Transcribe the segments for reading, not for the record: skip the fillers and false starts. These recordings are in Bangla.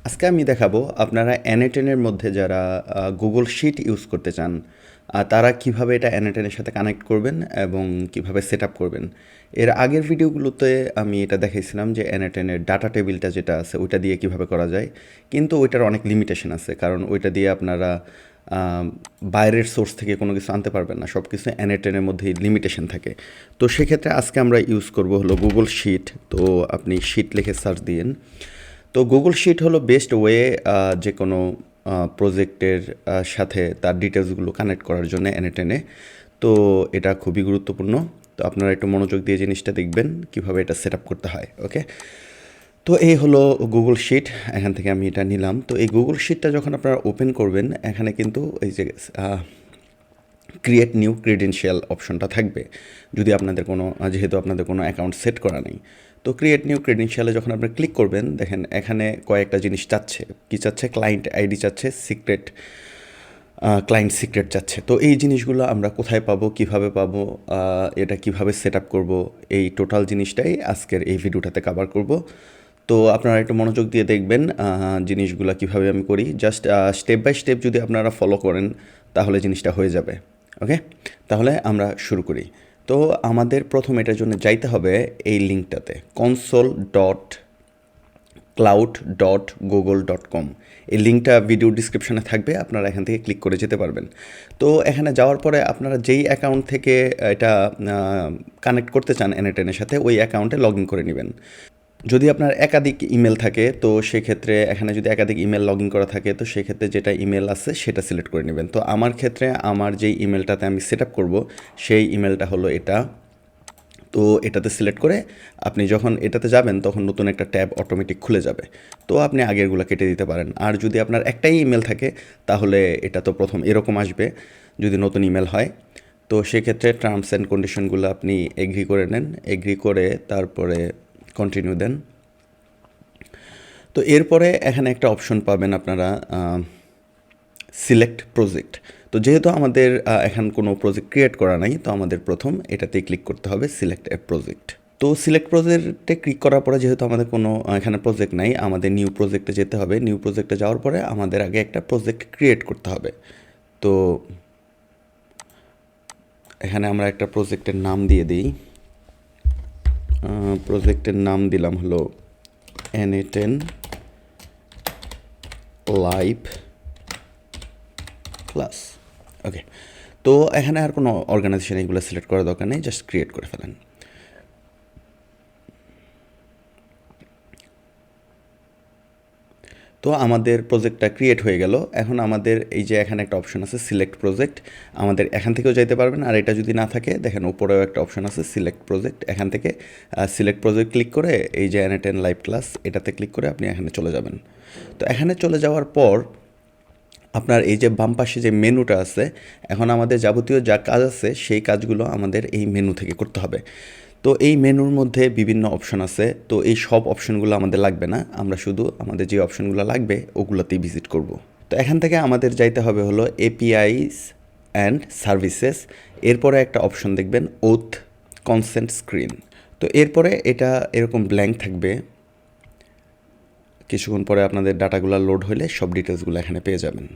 আজকে আমি দেখাবো আপনারা N10 এর মধ্যে যারা গুগল শিট ইউজ করতে চান তারা কিভাবে এটা N10 এর সাথে কানেক্ট করবেন এবং কিভাবে সেট আপ করবেন। এর আগের ভিডিওগুলোতে আমি এটা দেখাইছিলাম যে N10 এর ডাটা টেবিলটা যেটা আছে ওইটা দিয়ে কিভাবে করা যায়, কিন্তু ওইটার অনেক লিমিটেশন আছে, কারণ ওইটা দিয়ে আপনারা বাইরের সোর্স থেকে কোনো কিছু আনতে পারবেন না, সব কিছু N10-এর মধ্যেই লিমিটেশন থাকে। তো সেক্ষেত্রে আজকে আমরা ইউজ করব হলো গুগল শিট। তো আপনি শিট লিখে সার্চ দিন। তো গুগল শিট হলো বেস্ট ওয়ে যে কোনো প্রজেক্টের সাথে তার ডিটেলসগুলো কানেক্ট করার জন্য N10-এ। তো এটা খুবই গুরুত্বপূর্ণ। তো আপনারা একটু মনোযোগ দিয়ে জিনিসটা দেখবেন কীভাবে এটা সেট আপ করতে হয়। ওকে, তো এই হলো গুগল শিট। এখান থেকে আমি এটা নিলাম। তো এই গুগল শিটটা যখন আপনারা ওপেন করবেন, এখানে কিন্তু এই যে ক্রিয়েট নিউ ক্রেডেনশিয়াল অপশনটা থাকবে যদি আপনাদের কোনো যেহেতু আপনাদের কোনো অ্যাকাউন্ট সেট করা নেই। তো ক্রিয়েট নিউ ক্রেডেনশিয়ালে যখন আপনি ক্লিক করবেন, দেখেন এখানে কয়েকটা জিনিস চাচ্ছে। কি চাচ্ছে? ক্লায়েন্ট আইডি চাচ্ছে, সিক্রেট ক্লায়েন্ট সিক্রেট চাচ্ছে। তো এই জিনিসগুলো আমরা কোথায় পাবো, কিভাবে পাবো, এটা কিভাবে সেট আপ করবো, এই টোটাল জিনিসটাই আজকের এই ভিডিওটাতে কভার করব। তো আপনারা একটু মনোযোগ দিয়ে দেখবেন জিনিসগুলো কিভাবে আমি করি। জাস্ট স্টেপ বাই স্টেপ যদি আপনারা ফলো করেন তাহলে জিনিসটা হয়ে যাবে। ওকে, তাহলে আমরা শুরু করি। তো আমাদের প্রথম এটার জন্য যাইতে হবে এই লিঙ্কটাতে, console.cloud.google.com। এই লিঙ্কটা ভিডিও ডিসক্রিপশনে থাকবে, আপনারা এখান থেকে ক্লিক করে যেতে পারবেন। তো এখানে যাওয়ার পরে আপনারা যেই অ্যাকাউন্ট থেকে এটা কানেক্ট করতে চান N10-এর সাথে, ওই অ্যাকাউন্টে লগ ইন করে নেবেন। যদি আপনার একাধিক ইমেল থাকে, তো সেক্ষেত্রে এখানে যদি একাধিক ইমেল লগ ইন করা থাকে, তো সেক্ষেত্রে যেটা ইমেল আছে সেটা সিলেক্ট করে নেবেন। তো আমার ক্ষেত্রে আমার যেই ইমেলটাতে আমি সেট আপ করবো সেই ইমেলটা হলো এটা। তো এটাতে সিলেক্ট করে আপনি যখন এটাতে যাবেন তখন নতুন একটা ট্যাব অটোমেটিক খুলে যাবে। তো আপনি আগেরগুলো কেটে দিতে পারেন। আর যদি আপনার একটাই ইমেল থাকে তাহলে এটা তো প্রথম এরকম আসবে যদি নতুন ইমেল হয়। তো সেক্ষেত্রে টার্মস অ্যান্ড কন্ডিশনগুলো আপনি এগ্রি করে নেন, এগ্রি করে তারপরে কন্টিনিউ দেন। তো এরপরে এখানে একটা অপশন পাবেন আপনারা, সিলেক্ট প্রজেক্ট। তো যেহেতু আমাদের এখন কোনো প্রজেক্ট ক্রিয়েট করা নাই, তো আমাদের প্রথম এটাতেই ক্লিক করতে হবে, সিলেক্ট এ প্রজেক্ট। তো সিলেক্ট প্রজেক্টে ক্লিক করার পরে যেহেতু আমাদের কোনো এখানে প্রজেক্ট নাই, আমাদের নিউ প্রজেক্টে যেতে হবে। নিউ প্রজেক্টে যাওয়ার পরে আমাদের আগে একটা প্রজেক্ট ক্রিয়েট করতে হবে। তো এখানে আমরা একটা প্রজেক্টের নাম দিয়ে দিই। প্রজেক্টের নাম দিলাম হলো N10 লাইভ ক্লাস। ওকে, তো এখানে আর কোনো অর্গানাইজেশন এগুলো সিলেক্ট করার দরকার নেই, জাস্ট ক্রিয়েট করে ফেলেন। তো আমাদের প্রজেক্টটা ক্রিয়েট হয়ে গেল। এখন আমাদের এই যে এখানে একটা অপশন আছে সিলেক্ট প্রজেক্ট, আমাদের এখান থেকেও যাইতে পারবেন। আর এটা যদি না থাকে, দেখেন উপরেও একটা অপশন আছে সিলেক্ট প্রজেক্ট, এখান থেকে সিলেক্ট প্রজেক্ট ক্লিক করে এই যে N10 লাইভ ক্লাস এটাতে ক্লিক করে আপনি এখানে চলে যাবেন। তো এখানে চলে যাওয়ার পর আপনার এই যে বাম পাশে যে মেনুটা আছে, এখন আমাদের যাবতীয় যা কাজ আছে সেই কাজগুলো আমাদের এই মেনু থেকে করতে হবে। তো এই মেনুর মধ্যে বিভিন্ন অপশন আছে। তো এই সব অপশনগুলো আমাদের লাগবে না, আমরা শুধু আমাদের যে অপশনগুলো লাগবে ওগুলোতেই ভিজিট করব। তো এখান থেকে আমাদের যাইতে হবে হলো এপিআইস অ্যান্ড সার্ভিসেস। এরপরে একটা অপশন দেখবেন ওথ কনসেন্ট স্ক্রিন। তো এরপরে এটা এরকম ব্ল্যাঙ্ক থাকবে। কিছুক্ষণ পরে আপনাদের ডাটাগুলো লোড হলে সব ডিটেলসগুলো এখানে পেয়ে যাবেন।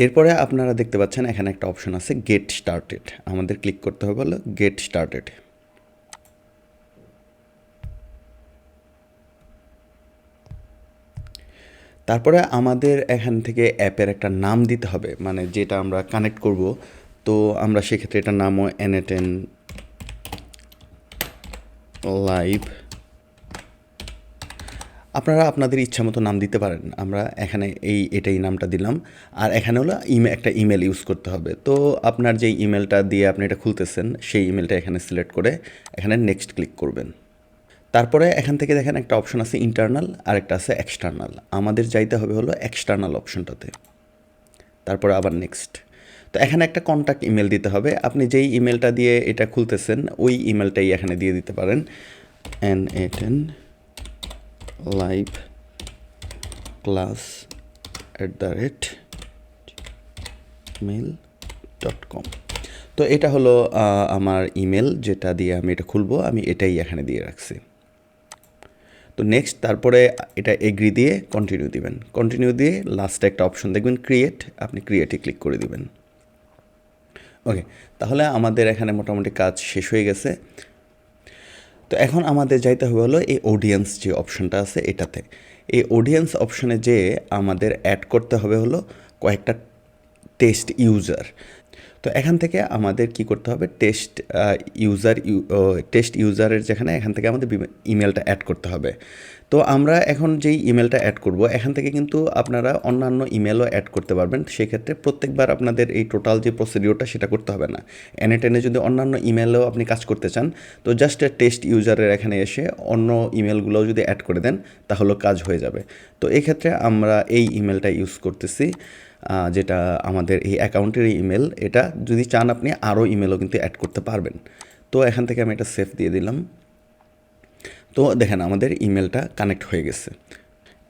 এরপরে আপনারা দেখতে পাচ্ছেন এখানে একটা অপশন আছে গেট স্টার্টেড, আমাদের ক্লিক করতে হবে হলো গেট স্টার্টেড। তারপরে আমাদের এখান থেকে অ্যাপের একটা নাম দিতে হবে, মানে যেটা আমরা কানেক্ট করব। তো আমরা সেক্ষেত্রে এটার নামও N10 লাইভ। আপনারা আপনাদের ইচ্ছা মতো নাম দিতে পারেন। আমরা এখানে এটাই নামটা দিলাম। আর এখানে হলো একটা ইমেল ইউজ করতে হবে। তো আপনার যেই ইমেলটা দিয়ে আপনি এটা খুলতেছেন সেই ইমেলটা এখানে সিলেক্ট করে এখানে নেক্সট ক্লিক করবেন। তারপরে এখান থেকে দেখেন একটা অপশন আছে ইন্টারনাল আর একটা আছে এক্সটার্নাল। আমাদের যাইতে হবে হলো এক্সটার্নাল অপশনটাতে, তারপরে আবার নেক্সট। তো এখানে একটা কন্ট্যাক্ট ইমেল দিতে হবে। আপনি যেই ইমেলটা দিয়ে এটা খুলতেছেন ওই ইমেলটাই এখানে দিয়ে দিতে পারেন, N10 লাইভ ক্লাস @mail.com। তো এটা হলো আমার ইমেল, যেটা দিয়ে আমি এটা খুলবো, আমি এটাই এখানে দিয়ে রাখছি। তো তো নেক্সট তারপরে এটা এগ্রি দিয়ে কন্টিনিউ দিবেন, কন্টিনিউ দিয়ে লাস্টে একটা অপশন দেখবেন ক্রিয়েট, আপনি ক্রিয়েটে ক্লিক করে দিবেন। ওকে, তাহলে আমাদের এখানে মোটামুটি কাজ শেষ হয়ে গেছে। তো এখন আমাদের যাইতে হবে হলো এই অডিয়েন্স যে অপশনটা আছে এটাতে। এই অডিয়েন্স অপশনে যে আমাদের অ্যাড করতে হবে হলো কয়েকটা টেস্ট ইউজার। তো এখান থেকে আমাদের কি করতে হবে, টেস্ট ইউজারের যেখানে এখান থেকে আমাদের ইমেলটা অ্যাড করতে হবে। তো আমরা এখন যেই ইমেলটা অ্যাড করব এখান থেকে কিন্তু আপনারা অন্যান্য ইমেলও অ্যাড করতে পারবেন। সেক্ষেত্রে প্রত্যেকবার আপনাদের এই টোটাল যে প্রসিডিওরটা সেটা করতে হবে না। এনে টেনে যদি অন্যান্য ইমেলেও আপনি কাজ করতে চান তো জাস্ট টেস্ট ইউজারের এখানে এসে অন্য ইমেলগুলোও যদি অ্যাড করে দেন তাহলে কাজ হয়ে যাবে। তো এক্ষেত্রে আমরা এই ইমেলটা ইউজ করতেছি, যেটা আমাদের এই অ্যাকাউন্টের ইমেল। এটা যদি চান আপনি আরও ইমেলও কিন্তু অ্যাড করতে পারবেন। তো এখান থেকে আমি এটা সেভ দিয়ে দিলাম। তো দেখেন আমাদের ইমেলটা কানেক্ট হয়ে গেছে।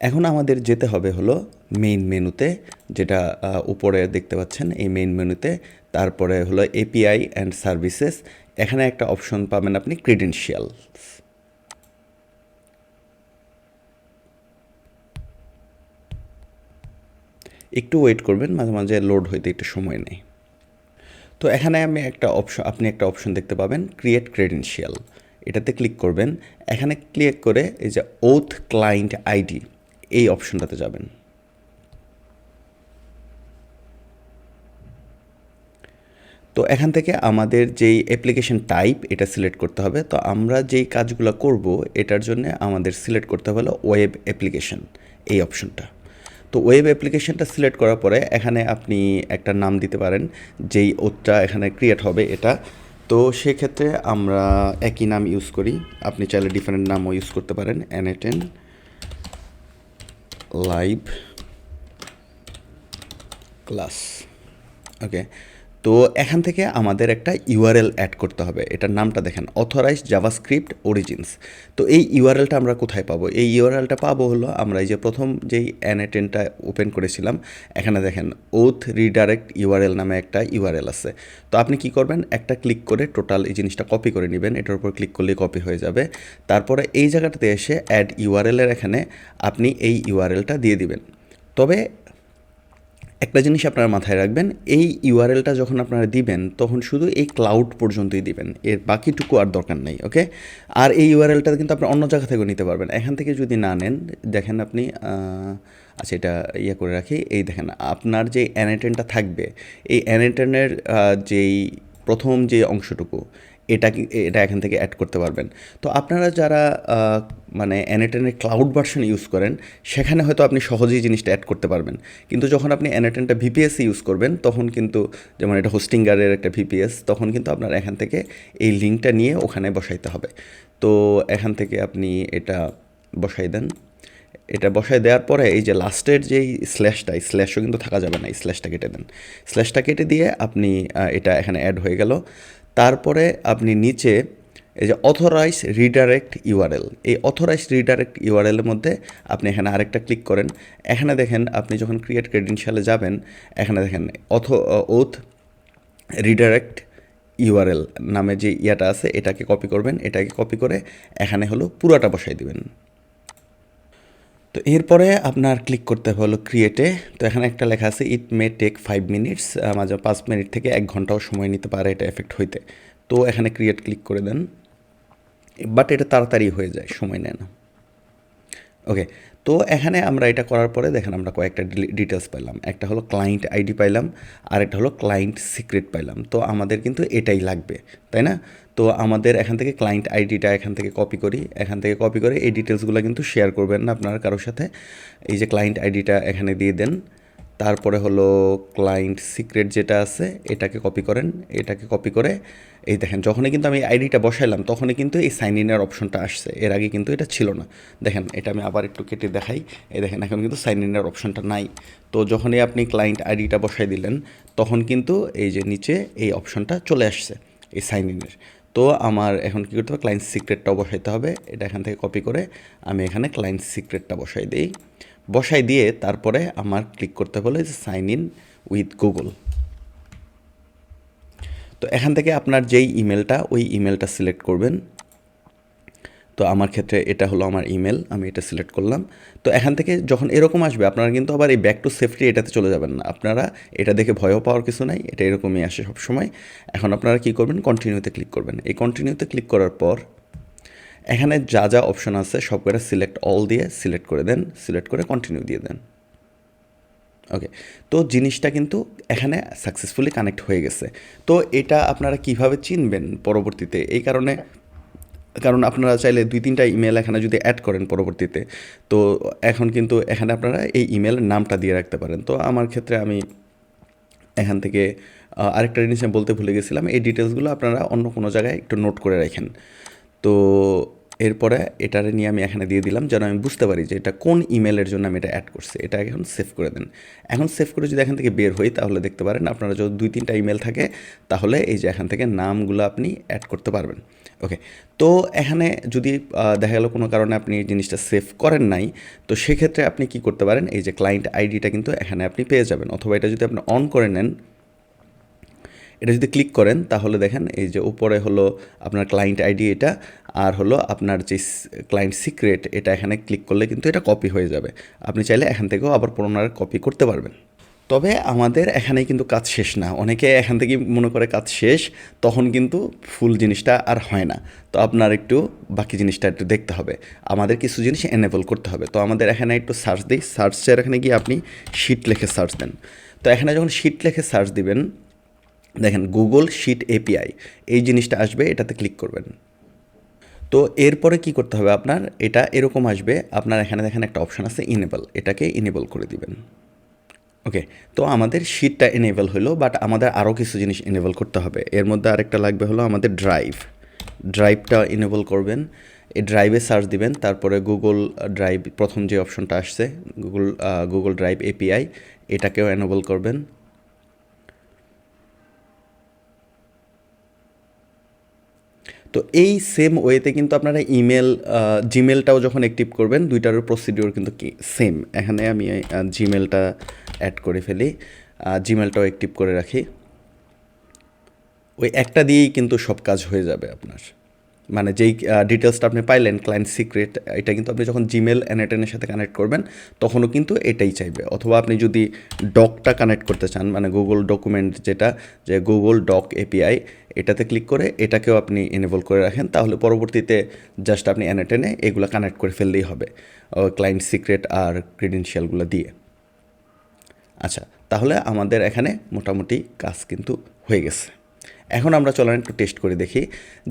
এখন আমাদের যেতে হবে হলো মেইন মেনুতে, যেটা উপরে দেখতে পাচ্ছেন এই মেইন মেনুতে। তারপরে হলো এপিআই অ্যান্ড সার্ভিসেস, এখানে একটা অপশন পাবেন আপনি ক্রিডেনশিয়ালস। একটু ওয়েট করবেন, মাঝে মাঝে লোড হইতে একটু সময় নেই। তো এখানে আপনি একটা অপশন দেখতে পাবেন ক্রিয়েট ক্রেডেনশিয়াল, এটাতে ক্লিক করবেন। এখানে ক্লিক করে এই যে ওথ ক্লায়েন্ট আইডি এই অপশনটাতে যাবেন। তো এখান থেকে আমাদের যেই অ্যাপ্লিকেশন টাইপ এটা সিলেক্ট করতে হবে। তো আমরা যেই কাজগুলো করব এটার জন্য আমাদের সিলেক্ট করতে হবে ওয়েব অ্যাপ্লিকেশন এই অপশনটা। তো ওয়েব অ্যাপ্লিকেশনটা সিলেক্ট করার পরে এখানে আপনি একটা নাম দিতে পারেন, যেই ওটা এখানে ক্রিয়েট হবে এটা। তো সেক্ষেত্রে আমরা একই নাম ইউজ করি, আপনি চাইলে ডিফারেন্ট নামও ইউজ করতে পারেন। N10 live class. ওকে, তো এখান থেকে আমাদের একটা ইউআরএল অ্যাড করতে হবে। এটার নামটা দেখেন অথরাইজড জাভাস্ক্রিপ্ট অরিজিনস। তো এই ইউআরএলটা আমরা কোথায় পাবো? এই ইউআরএলটা পাবো হলো আমরা এই যে প্রথম যেই N10টা ওপেন করেছিলাম এখানে দেখেন ওথ রিডাইরেক্ট ইউআরএল নামে একটা ইউআরএল আছে। তো আপনি কি করবেন, একটা ক্লিক করে টোটাল এই জিনিসটা কপি করে নেবেন। এটার উপর ক্লিক করলেই কপি হয়ে যাবে। তারপরে এই জায়গাটাতে এসে অ্যাড ইউআরএলের এখানে আপনি এই ইউআরএলটা দিয়ে দিবেন। তবে একটা জিনিস আপনারা মাথায় রাখবেন, এই ইউআরএলটা যখন আপনারা দিবেন তখন শুধু এই ক্লাউড পর্যন্তই দিবেন, এর বাকিটুকু আর দরকার নেই। ওকে, আর এই ইউআরএলটা কিন্তু আপনি অন্য জায়গা থেকেও নিতে পারবেন। এখান থেকে যদি না নেন, দেখেন আপনি আচ্ছা এটা করে রাখি। এই দেখেন আপনার যে N10টা থাকবে এই N10-এর যেই প্রথম যে অংশটুকু এটা এখান থেকে অ্যাড করতে পারবেন। তো আপনারা যারা মানে N10-এর ক্লাউড ভার্সন ইউজ করেন সেখানে হয়তো আপনি সহজেই জিনিসটা অ্যাড করতে পারবেন। কিন্তু যখন আপনি N10টা ভিপিএস ইউজ করবেন তখন কিন্তু, যেমন এটা হোস্টিঙ্গারের একটা ভিপিএস, তখন কিন্তু আপনার এখান থেকে এই লিঙ্কটা নিয়ে ওখানে বসাইতে হবে। তো এখান থেকে আপনি এটা বসাই দেন। এটা বসায় দেওয়ার পরে এই যে লাস্টের যেই স্ল্যাশটা, এই স্ল্যাশও কিন্তু থাকা যাবে না, এই স্ল্যাশটা কেটে দেন। স্ল্যাশটা কেটে দিয়ে আপনি এটা এখানে অ্যাড হয়ে গেল। তারপরে আপনি নিচে এই যে অথরাইজ রিডাইরেক্ট ইউআরএল, এই অথরাইজ রিডাইরেক্ট ইউআরএলের মধ্যে আপনি এখানে আরেকটা ক্লিক করেন। এখানে দেখেন আপনি যখন ক্রিয়েট ক্রেডেনশিয়ালে যাবেন এখানে দেখেন ওথ রিডাইরেক্ট ইউআরএল নামে যে ইয়াটা আছে এটাকে কপি করবেন। এটাকে কপি করে এখানে হলো পুরাটা বসাই দিবেন। তো এরপরে আপনার ক্লিক করতে হলো ক্রিয়েটে। তো এখানে একটা লেখা আছে ইট মে টেক 5 মিনিটস, মাঝে 5 মিনিট থেকে 1 ঘন্টাও সময় নিতে পারে এটা এফেক্ট হইতে। তো এখানে ক্রিয়েট ক্লিক করে দেন, বাট এটা তাড়াতাড়ি হয়ে যায়, সময় নেয় না। ওকে, তো এখানে আমরা এটা করার পরে দেখেন আমরা কয়েকটা ডিটেলস পাইলাম। একটা হলো ক্লায়েন্ট আইডি পাইলাম, আর একটা হলো ক্লায়েন্ট সিক্রেট পাইলাম। তো আমাদের কিন্তু এটাই লাগবে, তাই না? তো আমাদের এখান থেকে ক্লায়েন্ট আইডিটা এখান থেকে কপি করি। এখান থেকে কপি করে এই ডিটেলসগুলো কিন্তু শেয়ার করবেন না আপনারা কারোর সাথে। এই যে ক্লায়েন্ট আইডিটা এখানে দিয়ে দেন। তারপরে হলো ক্লায়েন্ট সিক্রেট যেটা আছে এটাকে কপি করেন। এটাকে কপি করে এই দেখেন যখনই কিন্তু আমি আইডিটা বসাইলাম তখনই কিন্তু এই সাইন ইনের অপশনটা আসছে, এর আগে কিন্তু এটা ছিল না। দেখেন এটা আমি আবার একটু কেটে দেখাই। এই দেখেন এখন কিন্তু সাইন ইনের অপশনটা নাই। তো যখনই আপনি ক্লায়েন্ট আইডিটা বসাই দিলেন তখন কিন্তু এই যে নিচে এই অপশনটা চলে আসছে এই সাইন ইনের। তো আমার এখন কী করতে হবে, ক্লায়েন্ট সিক্রেটটাও বসাইতে হবে। এটা এখান থেকে কপি করে আমি এখানে ক্লায়েন্ট সিক্রেটটা বসাই দিই। বসাই দিয়ে তারপরে আমার ক্লিক করতে হলো যে সাইন ইন উইথ গুগল। তো এখান থেকে আপনার যেই ইমেলটা ওই ইমেলটা সিলেক্ট করবেন। তো আমার ক্ষেত্রে এটা হলো আমার ইমেল, আমি এটা সিলেক্ট করলাম। তো এখান থেকে যখন এরকম আসবে আপনারা কিন্তু আবার এই ব্যাক টু সেফটি এটাতে চলে যাবেন না, আপনারা এটা দেখে ভয়ও পাওয়ার কিছু নাই, এটা এরকমই আসে সবসময়। এখন আপনারা কী করবেন, কন্টিনিউতে ক্লিক করবেন। এই কন্টিনিউতে ক্লিক করার পর এখানে যা যা অপশন আছে সব কটা সিলেক্ট অল দিয়ে সিলেক্ট করে দেন, সিলেক্ট করে কন্টিনিউ দিয়ে দেন। ওকে, তো জিনিসটা কিন্তু এখানে সাকসেসফুলি কানেক্ট হয়ে গেছে। তো এটা আপনারা কিভাবে চিনবেন পরবর্তীতে, এই কারণে, কারণ আপনারা চাইলে 2-3টা ইমেল এখানে যদি অ্যাড করেন পরবর্তীতে, তো এখন কিন্তু এখানে আপনারা এই ইমেলের নামটা দিয়ে রাখতে পারেন। তো আমার ক্ষেত্রে আমি এখান থেকে আরেকটা জিনিস আমি বলতে ভুলে গেছিলাম, এই ডিটেলসগুলো আপনারা অন্য কোনো জায়গায় একটু নোট করে রাখেন। তো এরপরে এটারে নিয়ে আমি এখানে দিয়ে দিলাম যেন আমি বুঝতে পারি যে এটা কোন ইমেলের জন্য আমি এটা অ্যাড করছি। এটা এখন সেভ করে দেন। এখন সেভ করে যদি এখান থেকে বের হই তাহলে দেখতে পারেন আপনারা যদি 2-3টা ইমেল থাকে তাহলে এই যে এখান থেকে নামগুলো আপনি অ্যাড করতে পারবেন। ওকে, তো এখানে যদি দেখা গেলো কোনো কারণে আপনি এই জিনিসটা সেভ করেন নাই, তো সেক্ষেত্রে আপনি কি করতে পারেন, এই যে ক্লায়েন্ট আইডিটা কিন্তু এখানে আপনি পেয়ে যাবেন, অথবা এটা যদি আপনি অন করে নেন, এটা যদি ক্লিক করেন তাহলে দেখেন এই যে উপরে হলো আপনার ক্লায়েন্ট আইডি এটা, আর হলো আপনার যে ক্লায়েন্ট সিক্রেট, এটা এখানে ক্লিক করলে কিন্তু এটা কপি হয়ে যাবে। আপনি চাইলে এখান থেকেও আবার পুনরায় কপি করতে পারবেন। তবে আমাদের এখানেই কিন্তু কাজ শেষ না, অনেকে এখান থেকেই মনে করে কাজ শেষ, তখন কিন্তু ফুল জিনিসটা আর হয় না। তো আপনার একটু বাকি জিনিসটা একটু দেখতে হবে, আমাদের কিছু জিনিস এনেবল করতে হবে। তো আমাদের এখানে একটু সার্চ দিই, সার্চের এখানে গিয়ে আপনি শিট লিখে সার্চ দেন। তো এখানে যখন শিট লিখে সার্চ দিবেন দেখেন গুগল শিট এপিআই এই জিনিসটা আসবে, এটাতে ক্লিক করবেন। তো এরপরে কি করতে হবে আপনার, এটা এরকম আসবে, আপনার এখানে দেখেন একটা অপশান আছে ইনেবল, এটাকে ইনেবল করে দিবেন। ওকে, তো আমাদের শিটটা এনেবল হলো, বাট আমাদের আরও কিছু জিনিস এনেবল করতে হবে। এর মধ্যে আরেকটা লাগবে হলো আমাদের ড্রাইভটা এনেবল করবেন। এই ড্রাইভে সার্চ দিবেন, তারপরে গুগল ড্রাইভ প্রথম যে অপশনটা আসছে গুগল ড্রাইভ এপিআই, এটাকেও এনেবল করবেন। তো এই সেম ওয়েতে কিন্তু আপনারা ইমেল জিমেলটাও যখন অ্যাক্টিভ করবেন, দুইটার প্রসিডিওর কিন্তু কি সেম। এখানে আমি জিমেলটা অ্যাড করে ফেলি, জিমেলটাও অ্যাক্টিভ করে রাখি। ওই একটা দিয়েই কিন্তু সব কাজ হয়ে যাবে আপনার, মানে যেই ডিটেলসটা আপনি পাইলেন ক্লায়েন্ট সিক্রেট, এটা কিন্তু আপনি যখন জিমেল এনএটেনের সাথে কানেক্ট করবেন তখনও কিন্তু এটাই চাইবে। অথবা আপনি যদি ডকটা কানেক্ট করতে চান, মানে গুগল ডকুমেন্ট যেটা, যে গুগল ডক এপিআই, এটাতে ক্লিক করে এটাকেও আপনি এনেবল করে রাখেন, তাহলে পরবর্তীতে জাস্ট আপনি এনএটেনে এগুলো কানেক্ট করে ফেললেই হবে ক্লায়েন্ট সিক্রেট আর ক্রেডেনশিয়ালগুলো দিয়ে। আচ্ছা, তাহলে আমাদের এখানে মোটামুটি কাজ কিন্তু হয়ে গেছে। এখন আমরা চলেন একটু টেস্ট করে দেখি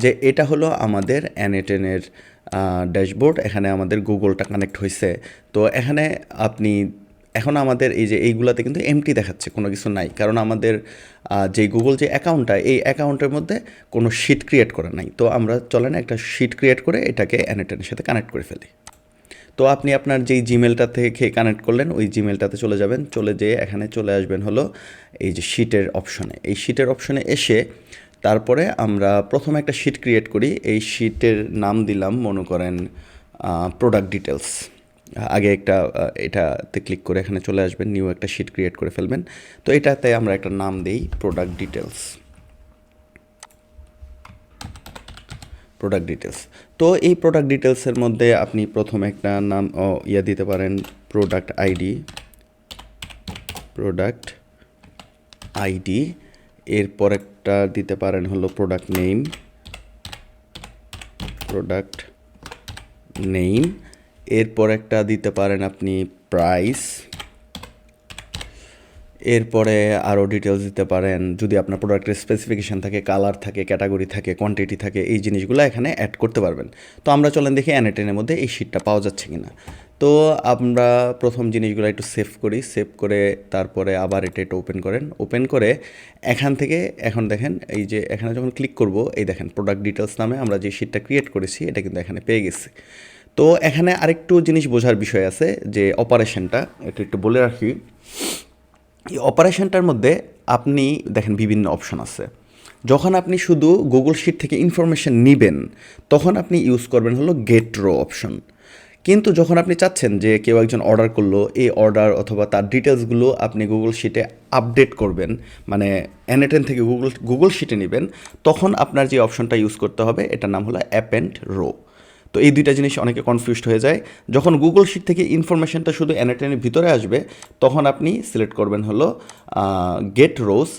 যে এটা হলো আমাদের N8N-এর ড্যাশবোর্ড, এখানে আমাদের গুগলটা কানেক্ট হয়েছে। তো এখানে আপনি এখন আমাদের এই যে এইগুলাতে কিন্তু এমটি দেখাচ্ছে, কোনো কিছু নাই, কারণ আমাদের যে গুগল যে অ্যাকাউন্টটা, এই অ্যাকাউন্টের মধ্যে কোনো শিট ক্রিয়েট করা নাই। তো আমরা চলেন একটা শিট ক্রিয়েট করে এটাকে N8N-এর সাথে কানেক্ট করে ফেলি। তো আপনি আপনার যেই জিমেলটা থেকে কানেক্ট করলেন ওই জিমেলটাতে চলে যাবেন, চলে যেয়ে এখানে চলে আসবেন হলো এই যে শিটের অপশনে। এই শিটের অপশনে এসে তারপরে আমরা প্রথমে একটা শিট ক্রিয়েট করি। এই শিটের নাম দিলাম মনে করেন প্রোডাক্ট ডিটেলস। আগে একটা এটাতে ক্লিক করে এখানে চলে আসবেন, নিউ একটা শিট ক্রিয়েট করে ফেলবেন। তো এটাতে আমরা একটা নাম দিই প্রোডাক্ট ডিটেলস। তো এই প্রোডাক্ট ডিটেলসের মধ্যে আপনি প্রথমে একটা নাম দিতে পারেন প্রোডাক্ট আইডি, এরপর একটা দিতে পারেন হলো প্রোডাক্ট নেম, এরপর একটা দিতে পারেন আপনি প্রাইস, এরপরে আরও ডিটেলস দিতে পারেন যদি আপনার প্রোডাক্টের স্পেসিফিকেশান থাকে, কালার থাকে, ক্যাটাগরি থাকে, কোয়ান্টিটি থাকে, এই জিনিসগুলো এখানে অ্যাড করতে পারবেন। তো আমরা চলেন দেখি N8N-এর মধ্যে এই শিটটা পাওয়া যাচ্ছে কি না। তো আমরা প্রথম জিনিসগুলো একটু সেভ করি, সেভ করে তারপরে আবার এটা ওপেন করে এখান থেকে এখন দেখেন এই যে এখানে যখন ক্লিক করব, এই দেখেন প্রোডাক্ট ডিটেলস নামে আমরা যে শিটটা ক্রিয়েট করেছি এটা কিন্তু এখানে পেয়ে গেছি। তো এখানে আরেকটু জিনিস বোঝার বিষয় আছে যে অপারেশনটা, এটা একটু বলে রাখি। এই অপারেশনটার মধ্যে আপনি দেখেন বিভিন্ন অপশন আছে। যখন আপনি শুধু গুগল শিট থেকে ইনফরমেশন নেবেন তখন আপনি ইউজ করবেন হলো গেট রো অপশন। কিন্তু যখন আপনি চাচ্ছেন যে কেউ একজন অর্ডার করলো, এই অর্ডার অথবা তার ডিটেলসগুলো আপনি গুগল শিটে আপডেট করবেন, মানে N8N থেকে গুগল শিটে নেবেন, তখন আপনার যে অপশনটা ইউজ করতে হবে এটার নাম হলো অ্যাপেন্ড রো। তো এই দুইটা জিনিস অনেকে কনফিউজড হয়ে যায়। যখন গুগল শিট থেকে ইনফরমেশনটা শুধু অ্যানাটেনের ভিতরে আসবে তখন আপনি সিলেক্ট করবেন হলো গেট রোস।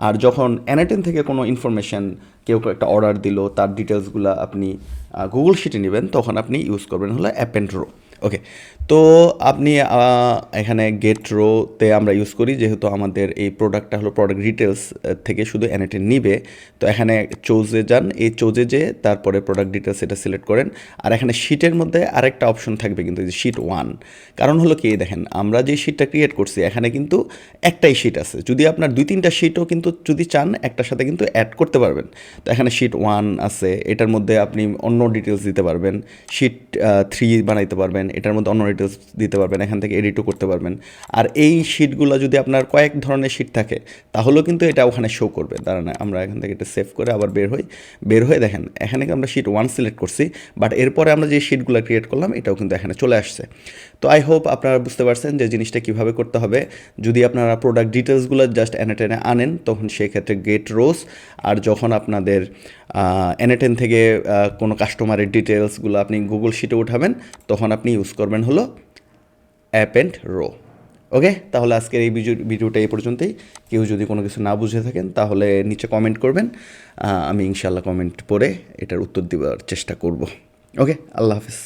আর যখন অ্যানাটেন থেকে কোনো ইনফরমেশান কেউ একটা অর্ডার দিল তার ডিটেলসগুলো আপনি গুগল শিটে নেবেন তখন আপনি ইউজ করবেন হলো অ্যাপেন্ড রো। ওকে, তো আপনি এখানে গেট রোতে আমরা ইউজ করি যেহেতু আমাদের এই প্রোডাক্টটা হলো প্রোডাক্ট ডিটেলস থেকে শুধু অ্যানাটেন নিবে। তো এখানে চোজে যান, এই চোজে যে তারপরে প্রোডাক্ট ডিটেলস এটা সিলেক্ট করেন। আর এখানে শিটের মধ্যে আরেকটা অপশন থাকবে কিন্তু যে শিট 1। কারণ হলো কি, দেখেন আমরা যে শিটটা ক্রিয়েট করছি এখানে কিন্তু একটাই শিট আছে। যদি আপনার 2-3টা শিটও কিন্তু যদি চান একটার সাথে কিন্তু অ্যাড করতে পারবেন। তো এখানে শিট 1 আছে, এটার মধ্যে আপনি অন্য ডিটেলস দিতে পারবেন। শিট 3 বানাইতে পারবেন, এটার মধ্যে অন্য ডিটেলস দিতে পারবেন, এখান থেকে এডিটও করতে পারবেন। আর এই শিটগুলো যদি আপনার কয়েক ধরনের শিট থাকে তাহলেও কিন্তু এটা ওখানে শো করবে। দাঁড়ান আমরা এখান থেকে এটা সেভ করে আবার বের হয়ে দেখেন এখানে আমরা শিট 1 সিলেক্ট করছি, বাট এরপরে আমরা যে শিটগুলো ক্রিয়েট করলাম এটাও কিন্তু এখানে চলে আসছে। তো আই হোপ আপনারা বুঝতে পারছেন যে জিনিসটা কীভাবে করতে হবে। যদি আপনারা প্রোডাক্ট ডিটেলসগুলো জাস্ট অ্যানাটেনে আনেন তখন সেক্ষেত্রে গেট রোস, আর যখন আপনাদের অ্যানাটেন থেকে কোনো কাস্টমারের ডিটেলসগুলো আপনি গুগল শিটে উঠাবেন তখন আপনি ইউজ করবেন হলো অ্যাপেন্ড রো। ওকে, তাহলে আজকের এই ভিডিওটা এই পর্যন্তই। কেউ যদি কোনো কিছু না বুঝে থাকেন তাহলে নিচে কমেন্ট করবেন, আমি ইনশাল্লাহ কমেন্ট পড়ে এটার উত্তর দেওয়ার চেষ্টা করব। ওকে, আল্লাহ হাফিজ।